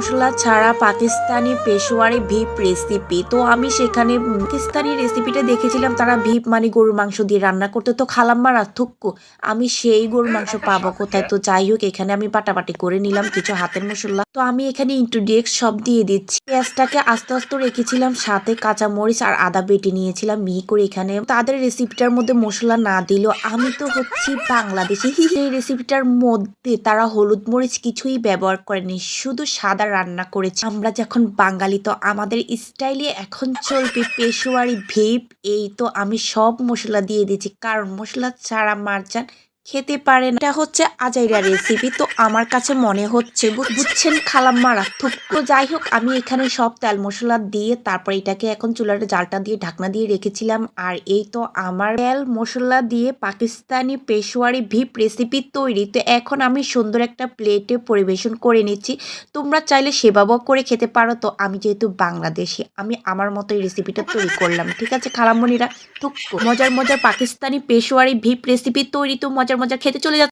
মশলা ছাড়া পাকিস্তানি পেশোয়ারি ভিপ রেসিপি। তো আমি সেখানে পাকিস্তানি রেসিপিটা দেখেছিলাম, তারা ভিপ মানে গরুর মাংস দিয়ে রান্না করতে। তো খালাম্মারা থুক্কু, আমি সেই গরুর মাংস পাবো কোথায়? তো যাই হোক, এখানে আমি বাটাবাটি করে নিলাম কিছু হাতের মশলা। তো আমি এখানে ইন্ট্রোডিক্স সব দিয়ে দিচ্ছি। পেঁয়াজটাকে আস্তে আস্তে রেখেছিলাম, সাথে কাঁচা মরিচ আর আদা বেটে নিয়েছিলাম মিহি করে। এখানে তাদের রেসিপিটার মধ্যে মশলা না দিলেও আমি তো হচ্ছি বাংলাদেশি, এই রেসিপিটার মধ্যে তারা হলুদ মরিচ কিছুই ব্যবহার করেনি, শুধু সাদা রান্না করেছে। আমরা যখন বাঙালি, তো আমাদের স্টাইলে এখন চলবে পেশোয়ারি ভিপ। এই তো আমি সব মশলা দিয়ে দিয়েছি, কারণ মশলা ছাড়া মারজান খেতে পারে না। এটা হচ্ছে আজাইরা রেসিপি, তো আমার কাছে মনে হচ্ছে বুঝছেন খালাম্মারা থুপ। তো যাই হোক, আমি এখানে সব তেল মশলা দিয়ে তারপর এটাকে এখন চুলার জালটা দিয়ে ঢাকনা দিয়ে রেখেছিলাম। আর এই তো আমার তেল মশলা দিয়ে পাকিস্তানি পেশোয়ারি ভিপ রেসিপি তৈরি। তো এখন আমি সুন্দর একটা প্লেটে পরিবেশন করে নিচ্ছি। তোমরা চাইলে সেভাবেও করে খেতে পারো। তো আমি যেহেতু বাংলাদেশি, আমি আমার মতো এই রেসিপিটা তৈরি করলাম। ঠিক আছে খালাম্মনিরা, তো মজার মজার পাকিস্তানি পেশোয়ারি ভিপ রেসিপি তৈরি। তো মজার মজার খেতে চলে যাচ্ছে।